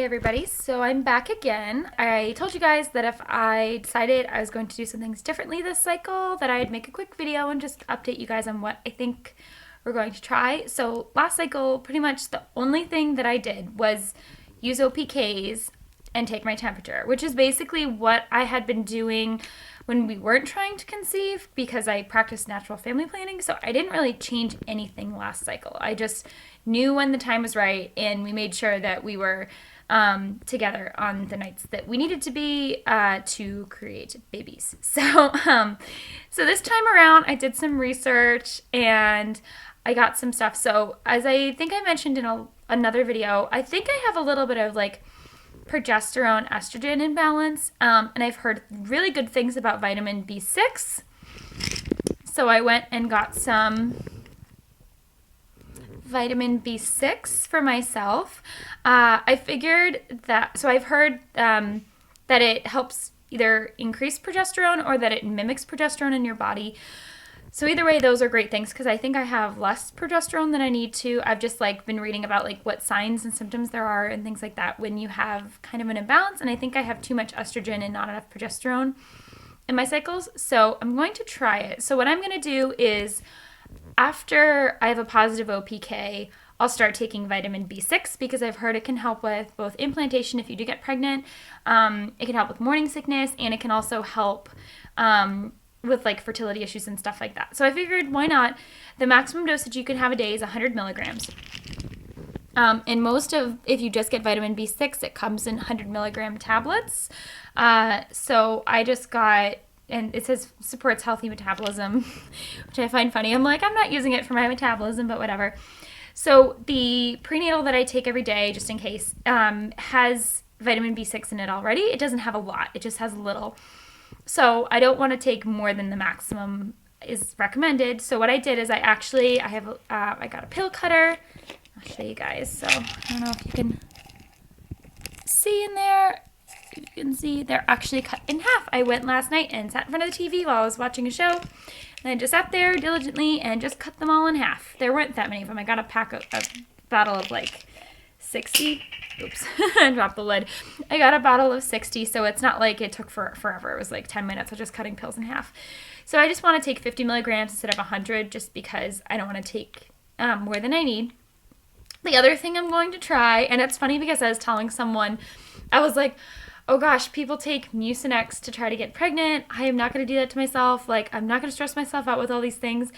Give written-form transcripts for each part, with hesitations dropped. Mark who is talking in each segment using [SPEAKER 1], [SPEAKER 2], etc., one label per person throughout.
[SPEAKER 1] Hey everybody, so I'm back again. I told you guys that if I decided I was going to do some things differently this cycle, that I'd make a quick video and just update you guys on what I think we're going to try. So last cycle, pretty much the only thing that I did was use OPKs and take my temperature, which is basically what I had been doing when we weren't trying to conceive because I practiced natural family planning. So I didn't really change anything last cycle. I just knew when the time was right, and we made sure that we were together on the nights that we needed to be to create babies. So this time around, I did some research and I got some stuff. So as I think I mentioned in another video, I think I have a little bit of like progesterone estrogen imbalance, and I've heard really good things about vitamin B6. So I went and got some vitamin B6 for myself. I figured that, so I've heard that it helps either increase progesterone or that it mimics progesterone in your body. So either way, those are great things because I think I have less progesterone than I need to. I've just like been reading about like what signs and symptoms there are and things like that when you have kind of an imbalance. And I think I have too much estrogen and not enough progesterone in my cycles. So I'm going to try it. So what I'm going to do is after I have a positive OPK, I'll start taking vitamin B6 because I've heard it can help with both implantation if you do get pregnant. It can help with morning sickness, and it can also help with like fertility issues and stuff like that. So I figured, why not? The maximum dosage you can have a day is 100 milligrams. And if you just get vitamin B6, it comes in 100 milligram tablets. So I just got, and it says supports healthy metabolism, which I find funny. I'm like, I'm not using it for my metabolism, but whatever. So the prenatal that I take every day, just in case, has vitamin B6 in it already. It doesn't have a lot. It just has a little. So I don't want to take more than the maximum is recommended. So what I did is I got a pill cutter. I'll show you guys. So I don't know if you can see in there. You can see they're actually cut in half. I went last night and sat in front of the TV while I was watching a show. And I just sat there diligently and just cut them all in half. There weren't that many of them. I got a bottle of like 60. Oops, I dropped the lid. I got a bottle of 60, so it's not like it took forever. It was like 10 minutes of just cutting pills in half. So I just want to take 50 milligrams instead of 100 just because I don't want to take more than I need. The other thing I'm going to try, and it's funny because I was telling someone, I was like, oh gosh, people take Mucinex to try to get pregnant. I am not going to do that to myself. Like, I'm not going to stress myself out with all these things.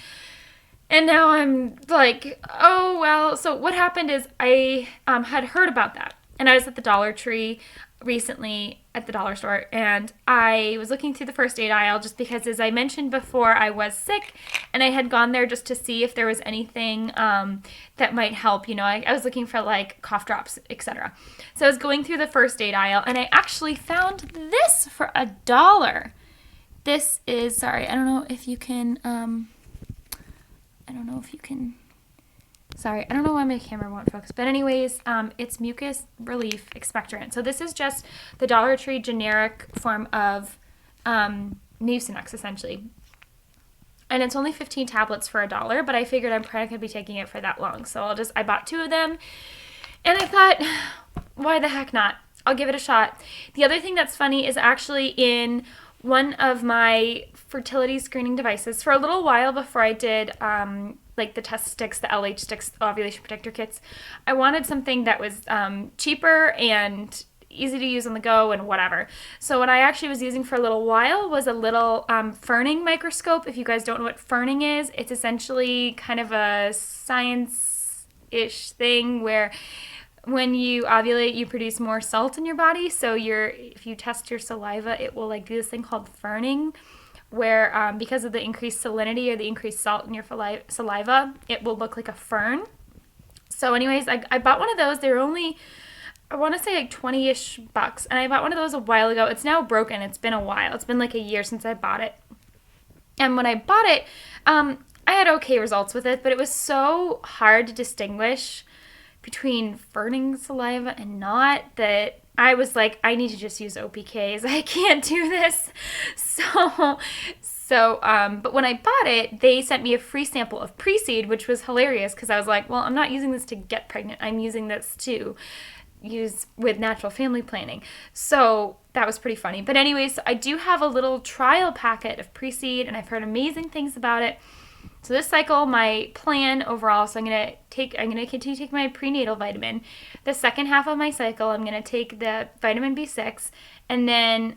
[SPEAKER 1] And now I'm like, oh, well, so what happened is I had heard about that. And I was at the Dollar Tree recently at the dollar store, and I was looking through the first aid aisle just because, as I mentioned before, I was sick, and I had gone there just to see if there was anything that might help. You know, I was looking for like cough drops, etc. So I was going through the first aid aisle, and I actually found this for $1. This is, sorry, I don't know if you can, sorry, I don't know why my camera won't focus, but anyways, it's mucus relief expectorant. So this is just the Dollar Tree generic form of Mucinex, essentially. And it's only 15 tablets for $1, but I figured I'm probably going to be taking it for that long. So I bought 2 of them, and I thought, why the heck not? I'll give it a shot. The other thing that's funny is actually in one of my fertility screening devices for a little while before I did like the test sticks, the LH sticks, ovulation protector kits, I wanted something that was cheaper and easy to use on the go and whatever. So what I actually was using for a little while was a little ferning microscope. If you guys don't know what ferning is, it's essentially kind of a science-ish thing where when you ovulate, you produce more salt in your body. So if you test your saliva, it will like do this thing called ferning, where because of the increased salinity or the increased salt in your saliva, it will look like a fern. So anyways, I bought one of those. They were only, I want to say like 20-ish bucks. And I bought one of those a while ago. It's now broken. It's been a while. It's been like a year since I bought it. And when I bought it, I had okay results with it, but it was so hard to distinguish between ferning saliva and not that I was like, I need to just use OPKs. I can't do this. But when I bought it, they sent me a free sample of pre-seed, which was hilarious because I was like, well, I'm not using this to get pregnant. I'm using this to use with natural family planning. So that was pretty funny. But anyways, I do have a little trial packet of Pre-Seed, and I've heard amazing things about it. So this cycle, my plan overall, so I'm gonna continue to take my prenatal vitamin. The second half of my cycle, I'm gonna take the vitamin B6, and then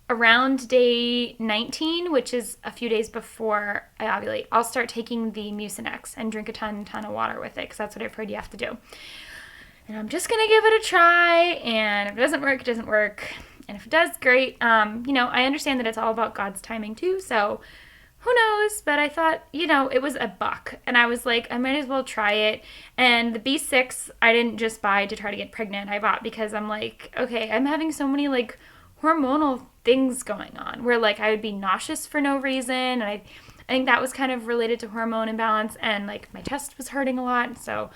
[SPEAKER 1] around day 19, which is a few days before I ovulate, I'll start taking the Mucinex and drink a ton of water with it, because that's what I've heard you have to do. And I'm just gonna give it a try, and if it doesn't work, it doesn't work. And if it does, great. I understand that it's all about God's timing too, so who knows? But I thought, it was $1, and I was like, I might as well try it. And the B6, I didn't just buy to try to get pregnant. I bought because I'm like, okay, I'm having so many like hormonal things going on where like I would be nauseous for no reason, and I think that was kind of related to hormone imbalance, and like my chest was hurting a lot. So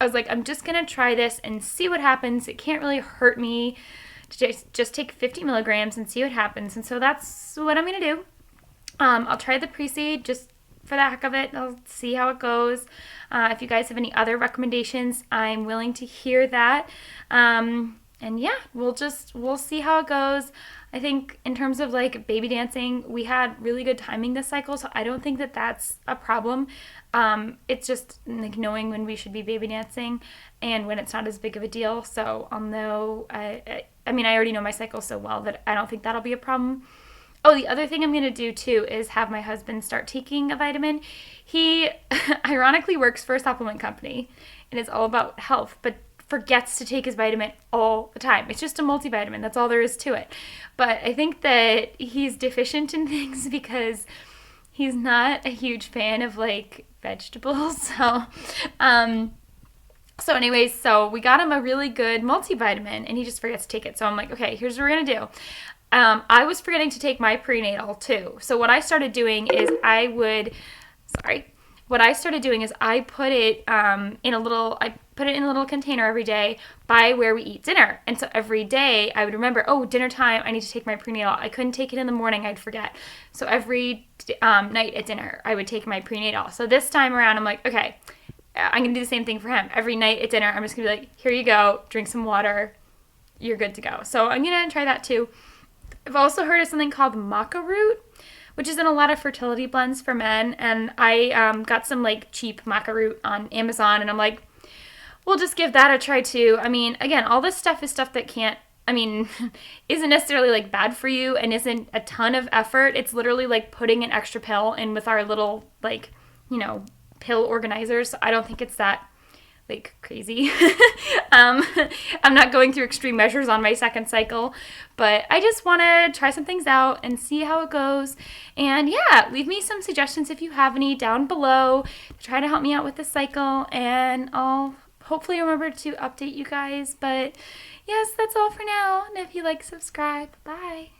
[SPEAKER 1] I was like, I'm just gonna try this and see what happens. It can't really hurt me to just take 50 milligrams and see what happens. And so that's what I'm gonna do. I'll try the Pre-Seed just for the heck of it. I'll see how it goes. If you guys have any other recommendations, I'm willing to hear that. And yeah, we'll see how it goes. I think in terms of like baby dancing, we had really good timing this cycle, so I don't think that that's a problem. It's just like knowing when we should be baby dancing and when it's not as big of a deal. So I'll know, I already know my cycle so well that I don't think that'll be a problem. Oh, the other thing I'm going to do too is have my husband start taking a vitamin. He ironically works for a supplement company and it's all about health, but forgets to take his vitamin all the time. It's just a multivitamin. That's all there is to it. But I think that he's deficient in things because he's not a huge fan of like vegetables. So anyways, so we got him a really good multivitamin and he just forgets to take it. So I'm like, okay, here's what we're going to do. I was forgetting to take my prenatal too. So what I started doing is I put it in a little container every day by where we eat dinner. And so every day I would remember, dinner time, I need to take my prenatal. I couldn't take it in the morning, I'd forget. So every night at dinner, I would take my prenatal. So this time around, I'm like, okay, I'm going to do the same thing for him. Every night at dinner, I'm just going to be like, here you go, drink some water, you're good to go. So I'm going to try that too. I've also heard of something called maca root, which is in a lot of fertility blends for men. And I got some like cheap maca root on Amazon, and I'm like, we'll just give that a try too. I mean, again, all this stuff is stuff that isn't necessarily like bad for you and isn't a ton of effort. It's literally like putting an extra pill in with our little like, pill organizers. So I don't think it's that like crazy. I'm not going through extreme measures on my second cycle, but I just want to try some things out and see how it goes. And yeah, leave me some suggestions if you have any down below to try to help me out with this cycle, and I'll hopefully remember to update you guys. But yes, that's all for now. And if you like, subscribe. Bye.